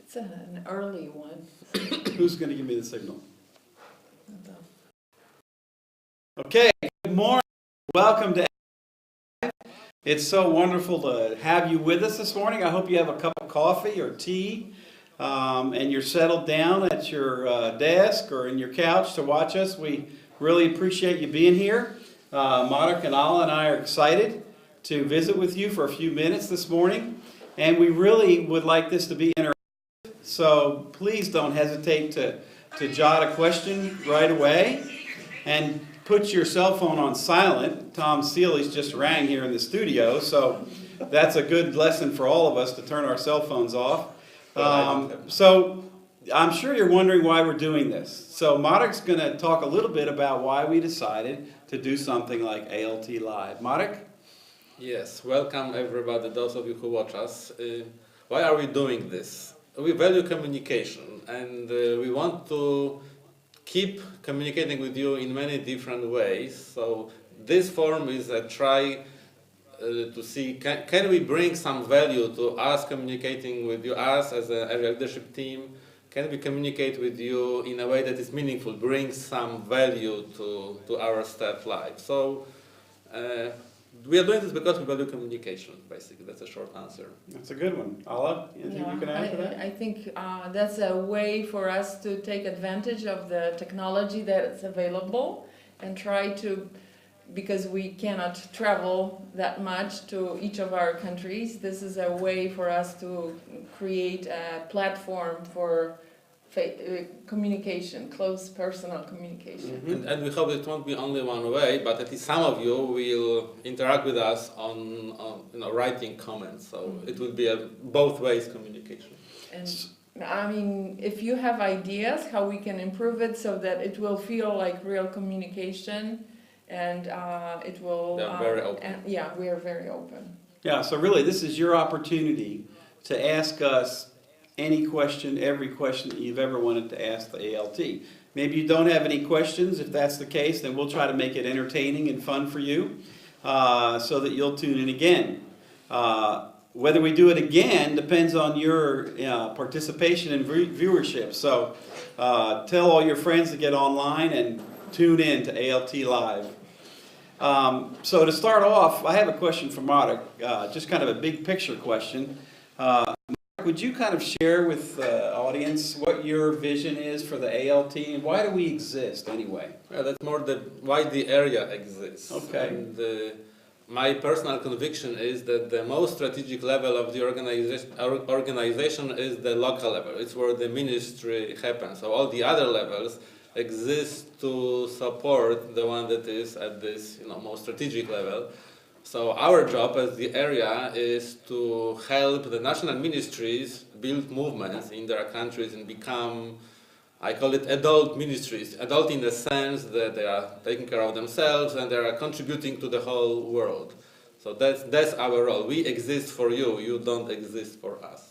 It's an early one. Who's going to give me the signal? Okay, good morning. Welcome to ALTLive. It's so wonderful to have you with us this morning. I hope you have a cup of coffee or tea and you're settled down at your desk or in your couch to watch us. We really appreciate you being here. Marek and Alla and I are excited to visit with you for a few minutes this morning, and we really would like this to be interactive. So please don't hesitate to jot a question right away, and put your cell phone on silent. Tom Seeley's just rang here in the studio, so that's a good lesson for all of us to turn our cell phones off. So I'm sure you're wondering why we're doing this. So Marek's going to talk a little bit about why we decided to do something like ALTLive. Marek? Yes, welcome everybody, those of you who watch us. Why are we doing this? We value communication, and we want to keep communicating with you in many different ways. So this forum is a try to see can we bring some value to us communicating with you, us as a leadership team. Can we communicate with you in a way that is meaningful, bring some value to our staff life? So we are doing this because we value communication, basically. That's a short answer. That's a good one. Alla, anything you can add to that? I think that's a way for us to take advantage of the technology that is available and try to, because we cannot travel that much to each of our countries, this is a way for us to create a platform for communication, close personal communication. Mm-hmm. And we hope it won't be only one way, but at least some of you will interact with us on writing comments. So it will be a both ways communication. And I mean, if you have ideas how we can improve it so that it will feel like real communication, and it will. They're very open. And, yeah, we are very open. Yeah, so really this is your opportunity to ask us any question, every question that you've ever wanted to ask the ALT. Maybe you don't have any questions. If that's the case, then we'll try to make it entertaining and fun for you so that you'll tune in again. Whether we do it again depends on your participation and viewership. So tell all your friends to get online and tune in to ALTLive. So to start off, I have a question for Marek, just kind of a big picture question. Would you kind of share with the audience what your vision is for the ALT and why do we exist anyway? Well, that's more why the area exists. Okay. And my personal conviction is that the most strategic level of the organization is the local level. It's where the ministry happens. So all the other levels exist to support the one that is at this most strategic level. So our job as the area is to help the national ministries build movements in their countries and become, I call it adult ministries, adult in the sense that they are taking care of themselves and they are contributing to the whole world. So that's our role. We exist for you, you don't exist for us.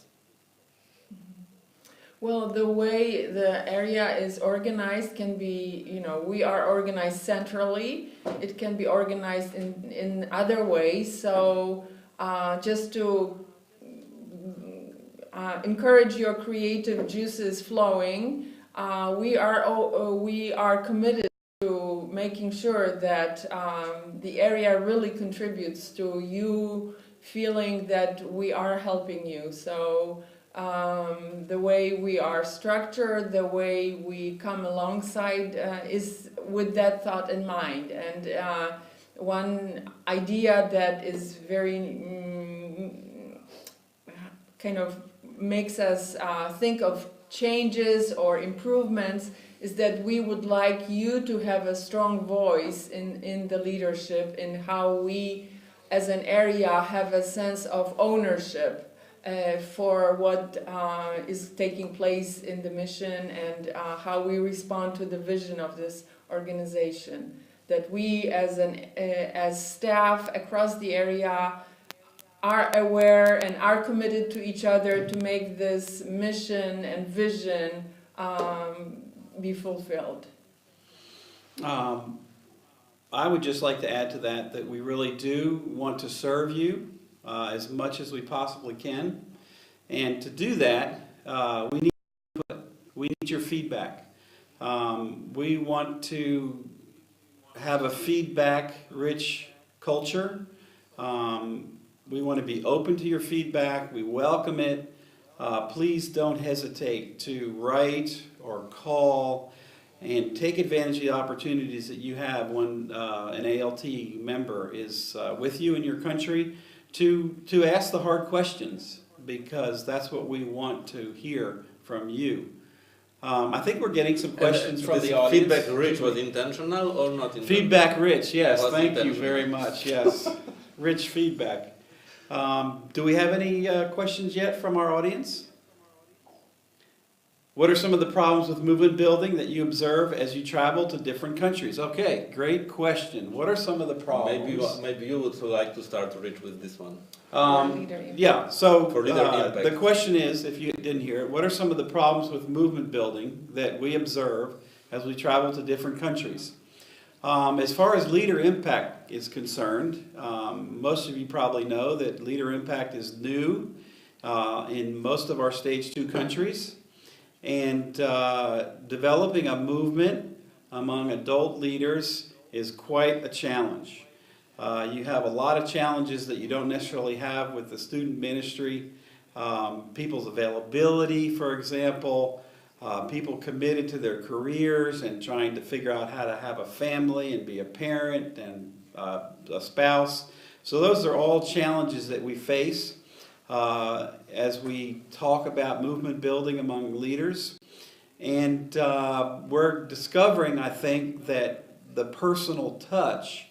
Well, the way the area is organized can be, we are organized centrally. It can be organized in other ways. So just to encourage your creative juices flowing, we are committed to making sure that the area really contributes to you feeling that we are helping you. So the way we are structured, the way we come alongside is with that thought in mind. And one idea that is very kind of makes us think of changes or improvements is that we would like you to have a strong voice in the leadership, in how we as an area have a sense of ownership for what is taking place in the mission and how we respond to the vision of this organization. That we as staff across the area are aware and are committed to each other to make this mission and vision be fulfilled. I would just like to add to that we really do want to serve you as much as we possibly can. And to do that, We need input. We need your feedback. We want to have a feedback-rich culture. We want to be open to your feedback. We welcome it. Please don't hesitate to write or call and take advantage of the opportunities that you have when an ALT member is with you in your country to ask the hard questions, because that's what we want to hear from you. I think we're getting some questions from the audience. Feedback rich was intentional or not intentional? Feedback rich, yes. Was Thank you intentional. very much. Yes, rich feedback. Do we have any questions yet from our audience? What are some of the problems with movement building that you observe as you travel to different countries? Okay, great question. What are some of the problems? Maybe you would like to start, Rich, with this one. Yeah, so For leader impact. the question is, if you didn't hear it, what are some of the problems with movement building that we observe as we travel to different countries? As far as leader impact is concerned, most of you probably know that leader impact is new in most of our stage 2 countries. And developing a movement among adult leaders is quite a challenge. You have a lot of challenges that you don't necessarily have with the student ministry. People's availability, for example, people committed to their careers and trying to figure out how to have a family and be a parent and a spouse. So those are all challenges that we face as we talk about movement building among leaders. And we're discovering, I think, that the personal touch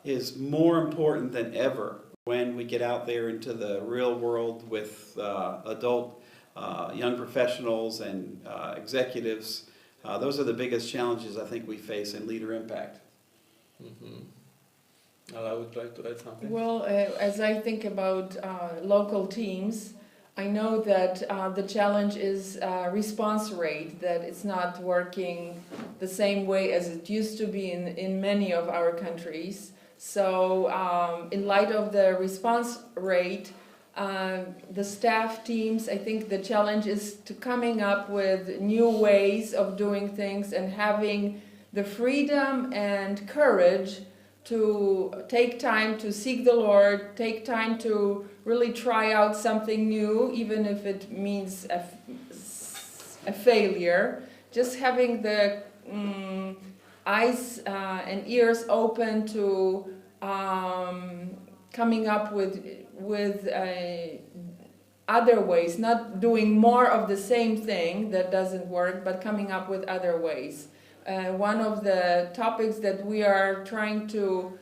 is more important than ever when we get out there into the real world with adult young professionals and executives. Those are the biggest challenges I think we face in leader impact. Mm-hmm. I would like to add something. Well, as I think about local teams, I know that the challenge is response rate, that it's not working the same way as it used to be in many of our countries. So in light of the response rate, the staff teams, I think the challenge is to coming up with new ways of doing things and having the freedom and courage to take time to seek the Lord, take time to really try out something new, even if it means a failure. Just having the eyes and ears open to coming up with other ways, not doing more of the same thing that doesn't work, but coming up with other ways. One of the topics that we are trying to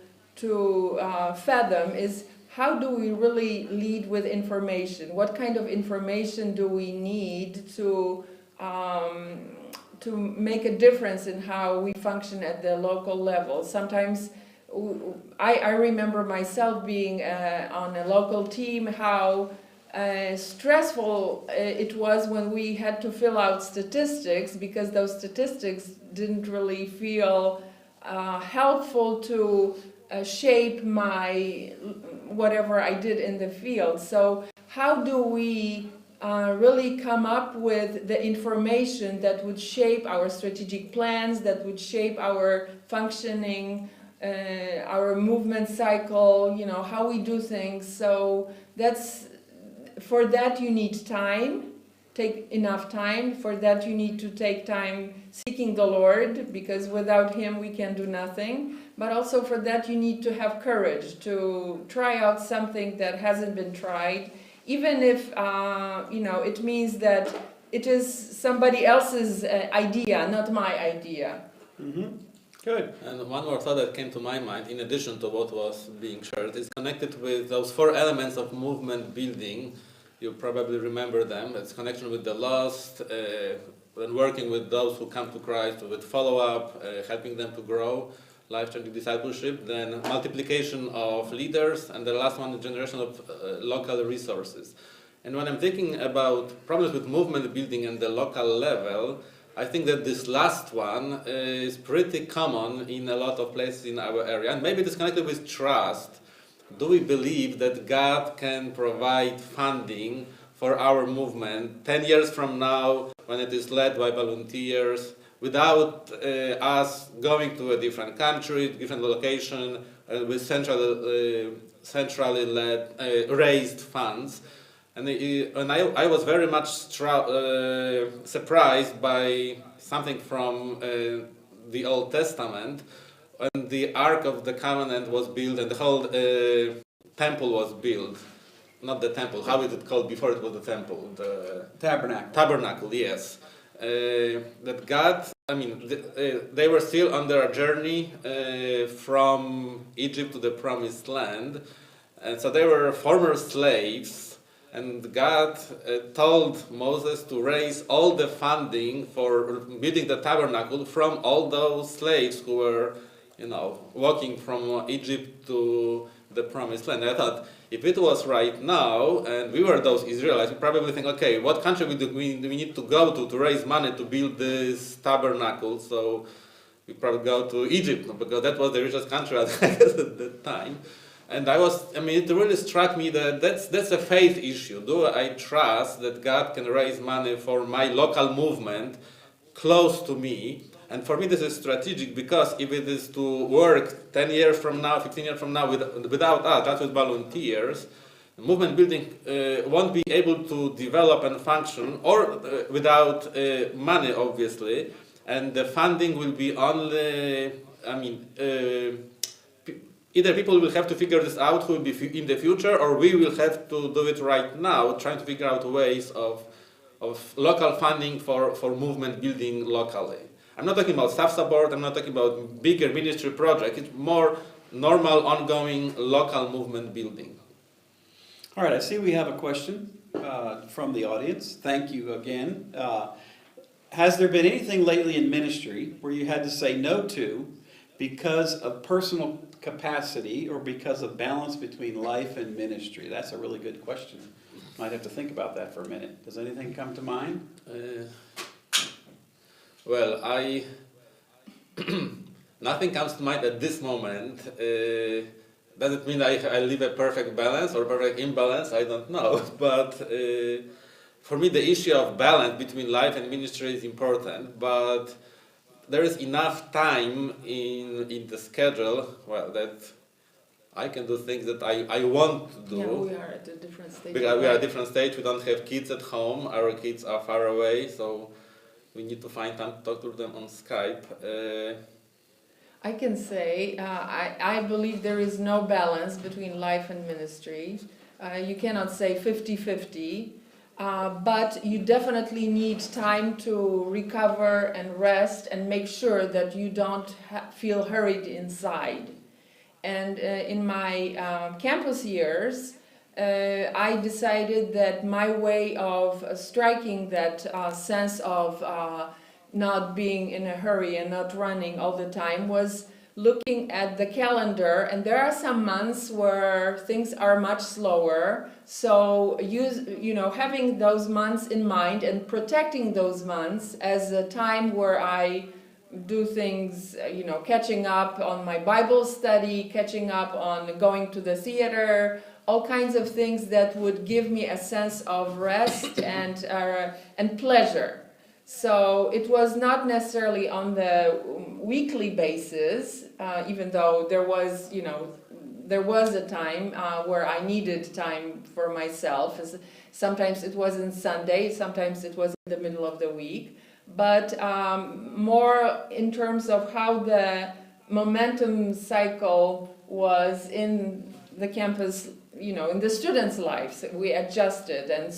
fathom is, how do we really lead with information? What kind of information do we need to make a difference in how we function at the local level? Sometimes I remember myself being on a local team, how stressful it was when we had to fill out statistics, because those statistics didn't really feel helpful to shape my whatever I did in the field. So how do we really come up with the information that would shape our strategic plans, that would shape our functioning, our movement cycle, you know, how we do things? So for that you need time, take enough time. For that you need to take time seeking the Lord, because without Him we can do nothing. But also for that you need to have courage to try out something that hasn't been tried, even if it means that it is somebody else's idea, not my idea. Mm-hmm. Good. And one more thought that came to my mind, in addition to what was being shared, is connected with those 4 elements of movement building. You probably remember them. It's connection with the lost, and working with those who come to Christ, with follow-up, helping them to grow, life-changing discipleship, then multiplication of leaders, and the last one, generation of local resources. And when I'm thinking about problems with movement building and the local level, I think that this last one is pretty common in a lot of places in our area, and maybe it is connected with trust. Do we believe that God can provide funding for our movement 10 years from now, when it is led by volunteers, without us going to a different country, different location, with centrally led, raised funds. And I was very much surprised by something from the Old Testament, when the Ark of the Covenant was built and the whole temple was built. Not the temple, how is it called before it was the temple? The Tabernacle. Tabernacle, yes. That God, they were still on their journey from Egypt to the Promised Land. And so they were former slaves. And God told Moses to raise all the funding for building the tabernacle from all those slaves who were, walking from Egypt to the Promised Land. I thought, if it was right now, and we were those Israelites, we probably think, okay, what country we need to go to raise money to build this tabernacle? So we probably go to Egypt, because that was the richest country at that time. And it really struck me that that's a faith issue. Do I trust that God can raise money for my local movement close to me? And for me this is strategic, because if it is to work 10 years from now, 15 years from now without us, that's with volunteers, movement building won't be able to develop and function, or without money, obviously. And the funding will be only, either people will have to figure this out who will be in the future, or we will have to do it right now, trying to figure out ways of local funding for movement building locally. I'm not talking about staff support, I'm not talking about bigger ministry projects, it's more normal, ongoing, local movement building. All right, I see we have a question from the audience. Thank you again. Has there been anything lately in ministry where you had to say no to because of personal capacity or because of balance between life and ministry? That's a really good question. Might have to think about that for a minute. Does anything come to mind? Well, nothing comes to mind at this moment. Does it mean I live a perfect balance or perfect imbalance? I don't know. But for me, the issue of balance between life and ministry is important. But there is enough time in the schedule, that I can do things that I want to do. Yeah, we are at a different stage. We are at a different stage. We don't have kids at home. Our kids are far away, so we need to find time to talk to them on Skype. I can say I believe there is no balance between life and ministry. You cannot say 50-50. But you definitely need time to recover and rest and make sure that you don't feel hurried inside. And in my campus years, I decided that my way of striking that sense of not being in a hurry and not running all the time was looking at the calendar, and there are some months where things are much slower, so having those months in mind and protecting those months as a time where I do things, catching up on my Bible study, catching up on going to the theater, all kinds of things that would give me a sense of rest and pleasure. So it was not necessarily on the weekly basis, even though there was a time where I needed time for myself. Sometimes it was on Sunday, sometimes it was in the middle of the week, but more in terms of how the momentum cycle was in the campus, in the students' lives. We adjusted, and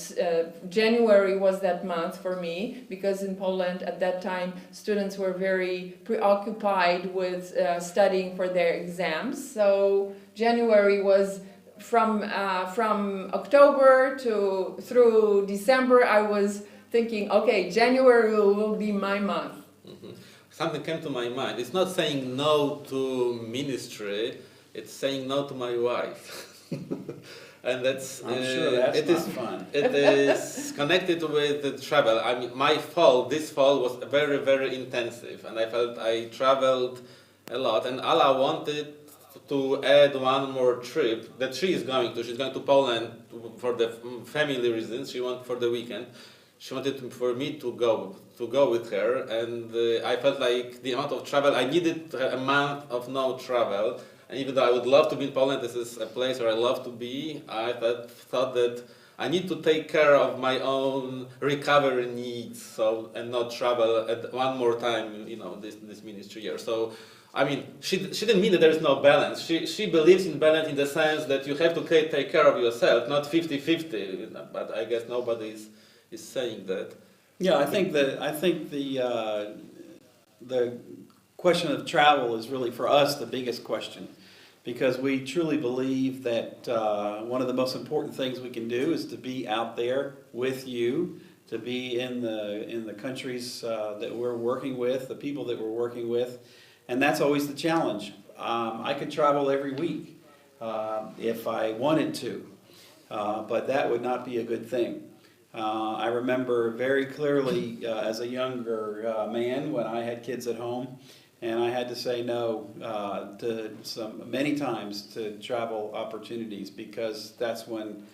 January was that month for me, because in Poland at that time students were very preoccupied with studying for their exams. So January was from October through December. I was thinking, okay, January will be my month. Mm-hmm. Something came to my mind. It's not saying no to ministry, it's saying no to my wife. And that's I'm sure that's not fun. It is connected with the travel. This fall was very, very intensive, and I felt I traveled a lot, and Allah wanted to add one more trip that she's going to. She's going to Poland for the family reasons. She wanted for the weekend. She wanted for me to go with her, and I felt like the amount of travel I needed a month of no travel. And even though I would love to be in Poland, this is a place where I love to be. I thought that I need to take care of my own recovery needs, and not travel at one more time. This ministry year. So. I mean, she didn't mean that there is no balance. She believes in balance in the sense that you have to take care of yourself, not 50-50. But I guess nobody is saying that. Yeah, I think the question of travel is really for us the biggest question, because we truly believe that one of the most important things we can do is to be out there with you, to be in the countries that we're working with, the people that we're working with. And that's always the challenge. I could travel every week if I wanted to, but that would not be a good thing. I remember very clearly as a younger man when I had kids at home, and I had to say no many times to travel opportunities, because that's when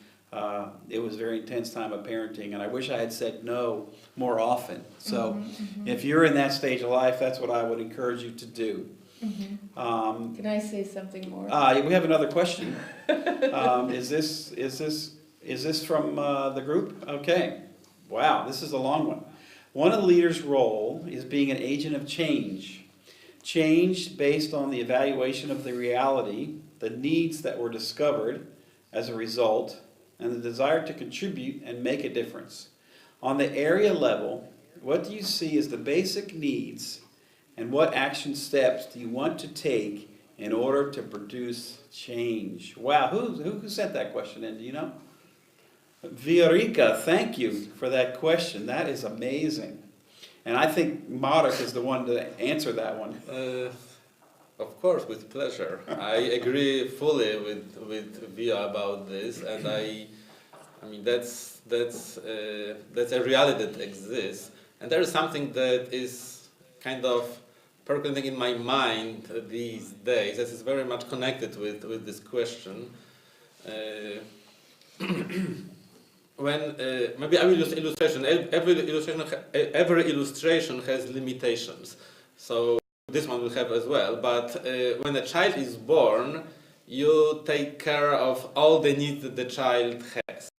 it was a very intense time of parenting, and I wish I had said no more often. So if you're in that stage of life, that's what I would encourage you to do. Can I say something more? We have another question. Is this from the group? Okay. Wow, this is a long one. One of the leaders' role is being an agent of change. Change based on the evaluation of the reality, the needs that were discovered as a result, and the desire to contribute and make a difference. On the area level, what do you see as the basic needs, and what action steps do you want to take in order to produce change? Wow, who sent that question in, do you know? Viorica, thank you for that question. That is amazing. And I think Marek is the one to answer that one. Of course, with pleasure. I agree fully with Via about this, and I mean that's a reality that exists, and there is something that is kind of percolating in my mind these days. This is very much connected with this question. When maybe I will use illustration. Every illustration has limitations, so this one will have as well. But when a child is born, you take care of all the needs that the child has.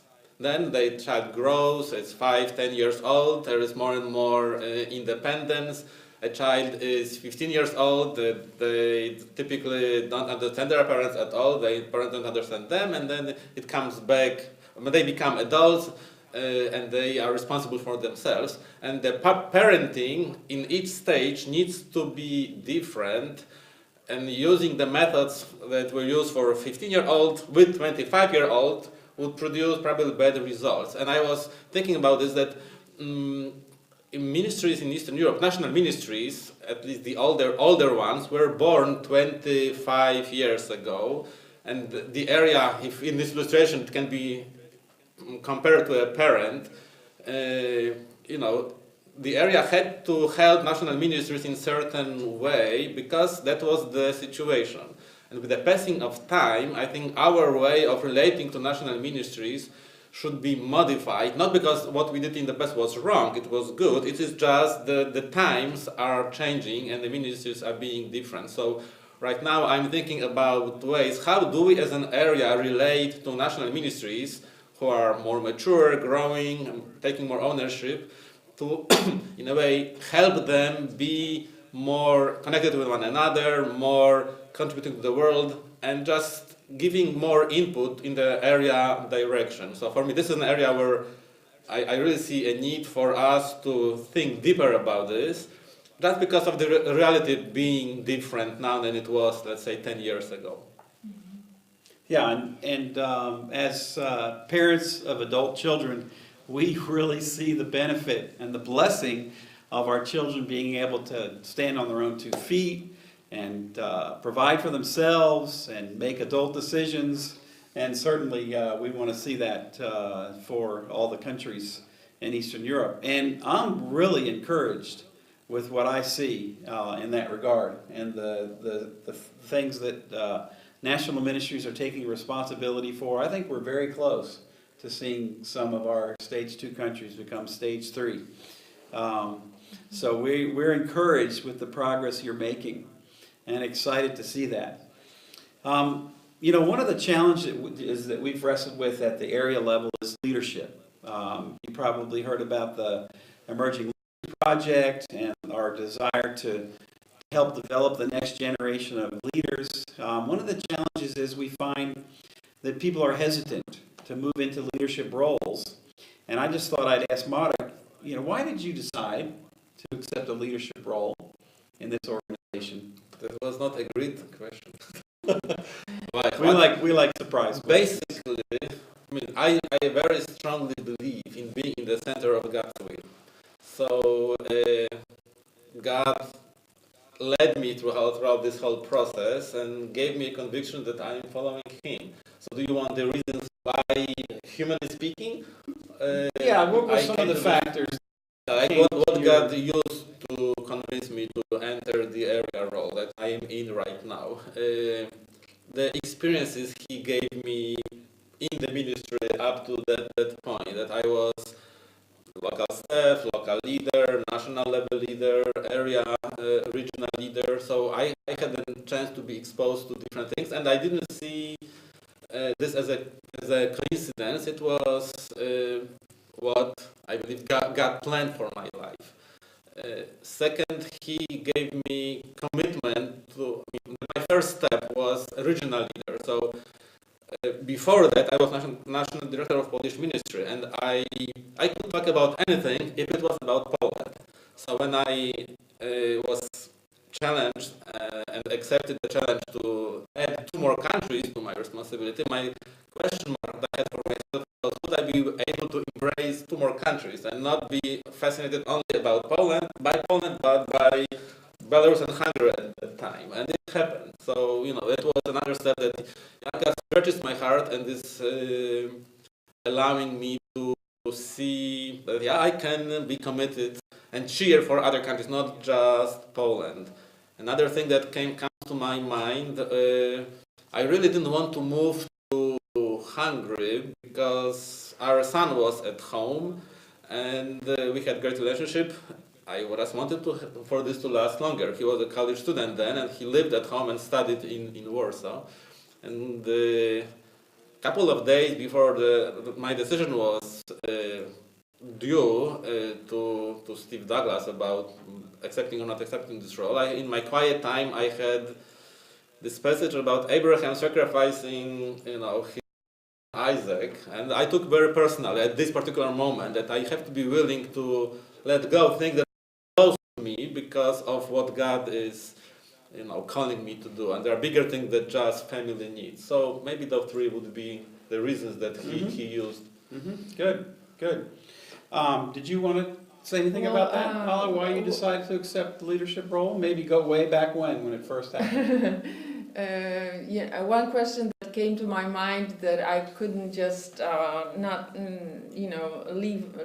Then the child grows, it's 5-10 years old, there is more and more independence. A child is 15 years old, they typically don't understand their parents at all, their parents don't understand them, and then it comes back, when they become adults, and they are responsible for themselves. And the parenting in each stage needs to be different, and using the methods that were used for a 15-year-old with 25-year-old would produce probably better results. And I was thinking about this, that in ministries in Eastern Europe, national ministries, at least the older ones, were born 25 years ago. And the area, if in this illustration it can be compared to a parent, the area had to help national ministries in certain way because that was the situation. And with the passing of time, I think our way of relating to national ministries should be modified, not because what we did in the past was wrong, it was good, it is just the times are changing and the ministries are being different. So right now I'm thinking about ways, how do we as an area relate to national ministries who are more mature, growing, and taking more ownership, to, in a way, help them be more connected with one another, more contributing to the world, and just giving more input in the area direction. So for me, this is an area where I really see a need for us to think deeper about this, just because of the reality being different now than it was, let's say, 10 years ago. Yeah, and as parents of adult children, we really see the benefit and the blessing of our children being able to stand on their own 2 feet and provide for themselves and make adult decisions. And certainly we want to see that for all the countries in Eastern Europe. And I'm really encouraged with what I see in that regard, and the things that national ministries are taking responsibility for. I think we're very close to seeing some of our stage 2 countries become stage 3. So we're encouraged with the progress you're making and excited to see that. You know, one of the challenges that we've wrestled with at the area level is leadership. You probably heard about the Emerging Leaders Project and our desire to help develop the next generation of leaders. One of the challenges is we find that people are hesitant to move into leadership roles. And I just thought I'd ask Marek, you know, why did you decide to accept a leadership role in this organization? That was not a great question. We like surprise questions. Basically, I mean, I very strongly believe in being in the center of God's will. So God led me throughout this whole process and gave me a conviction that I am following Him. So do you want the reasons why, humanly speaking? Yeah, what were some of the factors? Like what God used to convince me to enter the area role that I am in right now. The experiences He gave me in the ministry up to that point, that I was local staff, local leader, national level leader, area, regional leader. So I had a chance to be exposed to different things, and I didn't see this as a coincidence. It was what I believe God planned for my life. Second, He gave me commitment to. My first step was a regional leader. So before that, I was national director of Polish ministry, and I could talk about anything if it was about Poland. So when I was challenged and accepted the challenge to add 2 more countries to my responsibility, my question mark that I had for myself was, would I be able to embrace 2 more countries and not be fascinated only about Poland, but by Belarus and Hungary at that time, and it happened. So, you know, it was another step that God stretches my heart and is allowing me to see that, yeah, I can be committed and cheer for other countries, not just Poland. Another thing that comes to my mind, I really didn't want to move to Hungary because our son was at home and we had a great relationship. I just wanted for this to last longer. He was a college student then, and he lived at home and studied in Warsaw. And a couple of days before my decision was due to Steve Douglas about accepting or not accepting this role, in my quiet time I had this passage about Abraham sacrificing, you know, his Isaac, and I took very personally at this particular moment that I have to be willing to let go of things that me because of what God is, you know, calling me to do, and there are bigger things than just family needs. So maybe those 3 would be the reasons that he used. Good. Did you want to say anything about that, Paula? Why you decided to accept the leadership role? Maybe go way back when it first happened. Yeah, one question that came to my mind that I couldn't just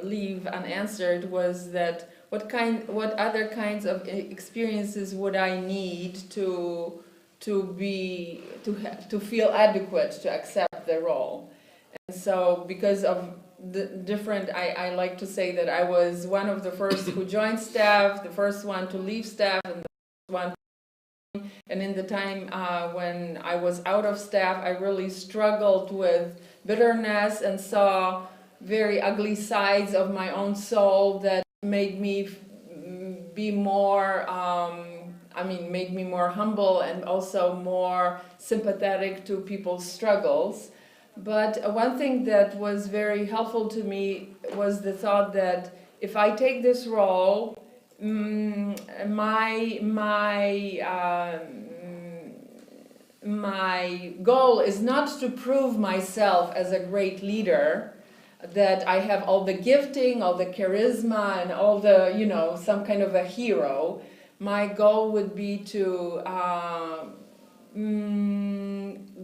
leave unanswered was that what other kinds of experiences would I need to feel adequate to accept the role? And so because of the different, I like to say that I was one of the first who joined staff, the first one to leave staff, and the first one. And in the time when I was out of staff, I really struggled with bitterness and saw very ugly sides of my own soul that made me be more, made me more humble and also more sympathetic to people's struggles. But one thing that was very helpful to me was the thought that if I take this role, my goal is not to prove myself as a great leader, that I have all the gifting, all the charisma, and all the, some kind of a hero. My goal would be to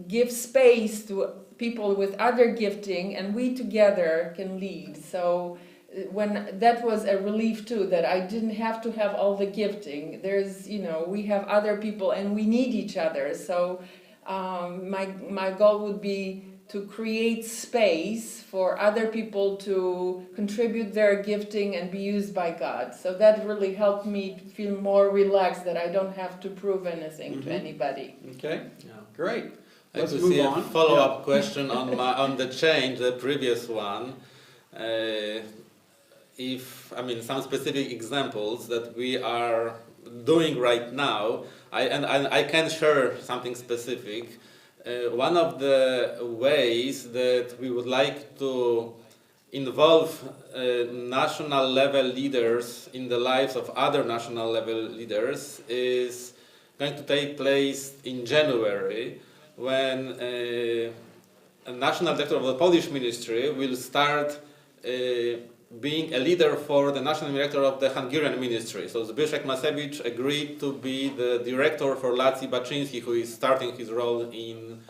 give space to people with other gifting, and we together can lead. So when that was a relief too, that I didn't have to have all the gifting. There's, we have other people and we need each other. So my goal would be to create space for other people to contribute their gifting and be used by God. So that really helped me to feel more relaxed, that I don't have to prove anything to anybody. Okay, Yeah. great. I Let's could move see on. a follow-up question on the change, the previous one. If some specific examples that we are doing right now, I can share something specific. One of the ways that we would like to involve national level leaders in the lives of other national level leaders is going to take place in January, when a national director of the Polish ministry will start being a leader for the national director of the Hungarian ministry. So Zbyszek Masewicz agreed to be the director for Laci Baczyński, who is starting his role in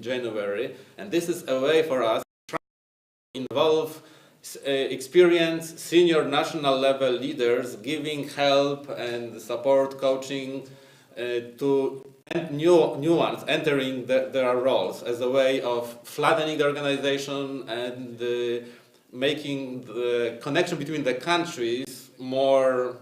January. And this is a way for us to try to involve experienced senior national level leaders, giving help and support, coaching to new ones entering their roles, as a way of flattening the organization and making the connection between the countries more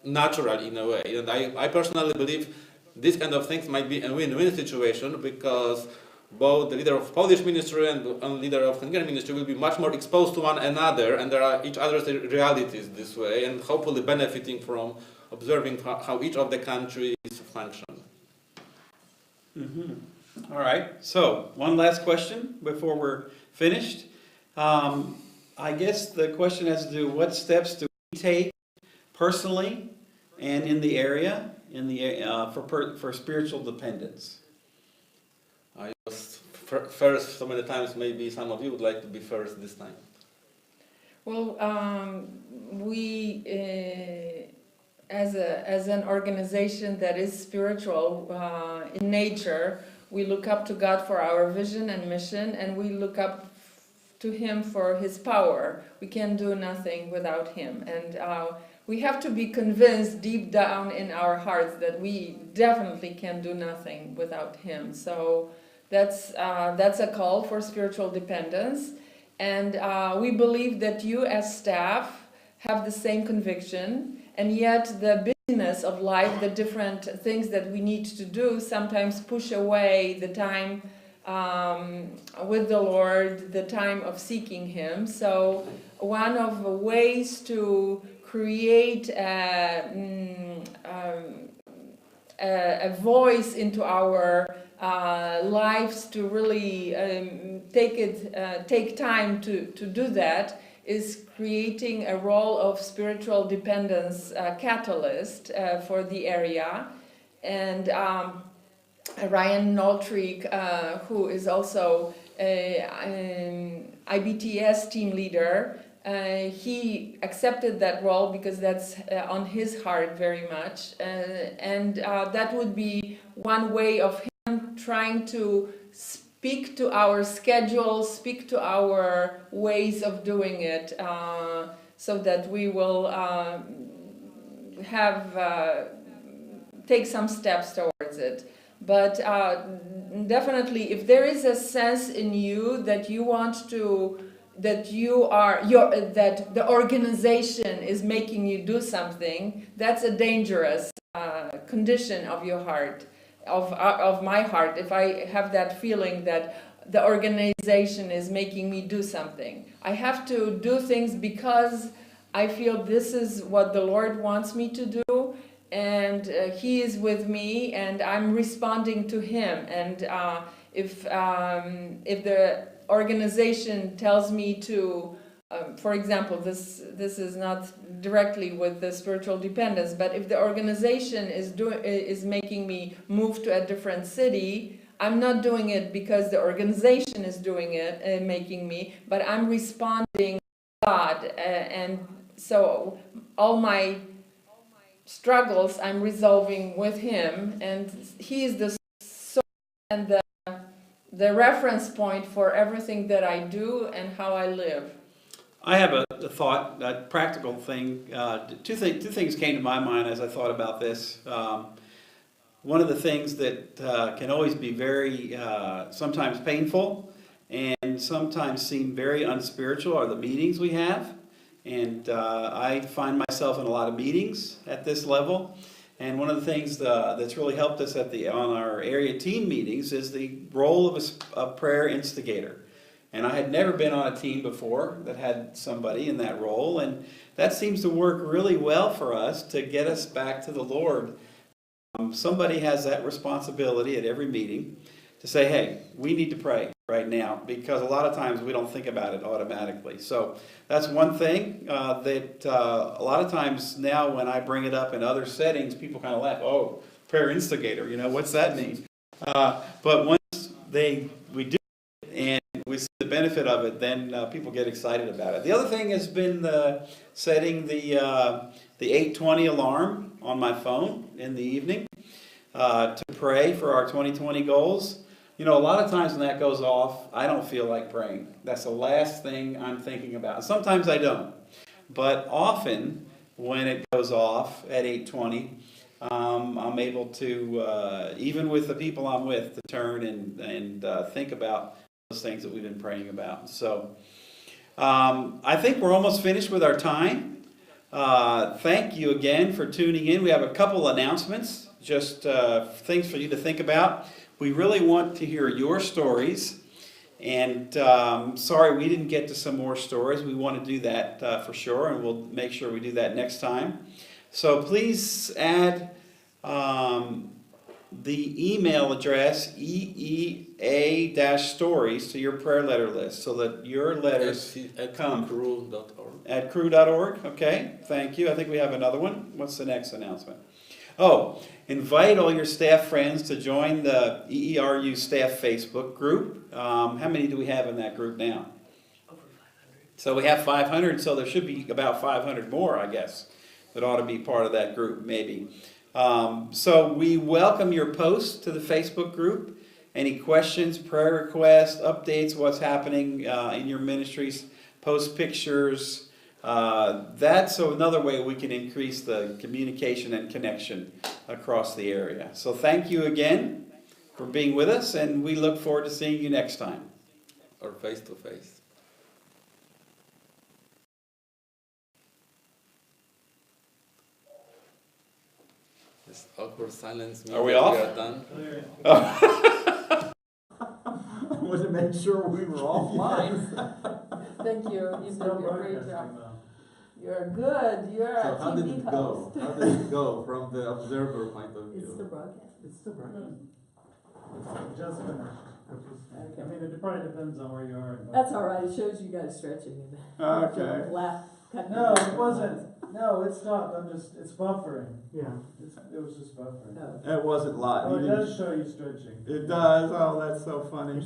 natural in a way. And I personally believe these kind of things might be a win-win situation, because both the leader of Polish ministry and the leader of Hungarian ministry will be much more exposed to one another, and there are each other's realities this way, and hopefully benefiting from observing how each of the countries function. All right, so one last question before we're finished. I guess the question has to do, what steps do we take personally and in the area for spiritual dependence? I was first so many times, maybe some of you would like to be first this time. Well, we, as an organization that is spiritual in nature, we look up to God for our vision and mission, and we look up to Him for His power. We can do nothing without Him, and we have to be convinced deep down in our hearts that we definitely can do nothing without Him. So that's a call for spiritual dependence, and we believe that you as staff have the same conviction, and yet the busyness of life, the different things that we need to do, sometimes push away the time with the Lord, the time of seeking Him. So one of the ways to create a voice into our lives, to really take time to do that, is creating a role of spiritual dependence catalyst for the area. And Ryan Noltrick, who is also an IBTS team leader, he accepted that role because that's on his heart very much, and that would be one way of him trying to speak to our schedule, speak to our ways of doing it, so that we will take some steps towards it. But definitely, if there is a sense in you that you want to, that the organization is making you do something, that's a dangerous condition of your heart, of my heart. If I have that feeling that the organization is making me do something, I have to do things because I feel this is what the Lord wants me to do, and He is with me, and I'm responding to Him. And if the organization tells me to, for example, this is not directly with the spiritual dependence, but if the organization is making me move to a different city, I'm not doing it because the organization is doing it, making me, but I'm responding to God, and so all my struggles I'm resolving with Him, and He is the source and the reference point for everything that I do and how I live. I have a thought, a practical thing. Two things came to my mind as I thought about this. One of the things that can always be very sometimes painful and can sometimes seem very unspiritual are the meetings we have. And I find myself in a lot of meetings at this level. And one of the things that's really helped us on our area team meetings is the role of a prayer instigator. And I had never been on a team before that had somebody in that role. And that seems to work really well for us to get us back to the Lord. Somebody has that responsibility at every meeting to say, hey, we need to pray right now, because a lot of times we don't think about it automatically. So that's one thing that a lot of times now when I bring it up in other settings, people kind of laugh. Oh, prayer instigator, what's that mean? But once we do it and we see the benefit of it, then people get excited about it. The other thing has been setting the 8:20 alarm on my phone in the evening to pray for our 2020 goals. A lot of times when that goes off, I don't feel like praying. That's the last thing I'm thinking about. Sometimes I don't. But often, when it goes off at 8:20, I'm able to, even with the people I'm with, to turn and think about those things that we've been praying about. So, I think we're almost finished with our time. Thank you again for tuning in. We have a couple announcements, just things for you to think about. We really want to hear your stories, and sorry we didn't get to some more stories. We want to do that for sure, and we'll make sure we do that next time. So please add the email address eea-stories to your prayer letter list so that your letters come. At crew.org. Okay, thank you. I think we have another one. What's the next announcement? Oh, invite all your staff friends to join the EERU staff Facebook group. How many do we have in that group now? Over 500. So we have 500, so there should be about 500 more, I guess, that ought to be part of that group, maybe. So we welcome your posts to the Facebook group. Any questions, prayer requests, updates, what's happening in your ministries, post pictures. That's another way we can increase the communication and connection across the area. So thank you again for being with us, and we look forward to seeing you next time. Or face to face. This awkward silence means Are we that off? we are done. I wanted to make sure we were offline. Thank you. You did Still a great broadcasting job. though. You're good. You're So a how did TV it go? host. How did it go from the observer point of view? It's the broadcast. It's still broadcast. Just finished. I mean, it probably depends on where you are. That's all right. It shows you guys stretching. Okay. Laugh. No, it wasn't. No, it stopped. It's buffering. Yeah. It was just buffering. Oh. It wasn't live. Oh, You it didn't- does show you stretching. It does. Oh, that's so funny.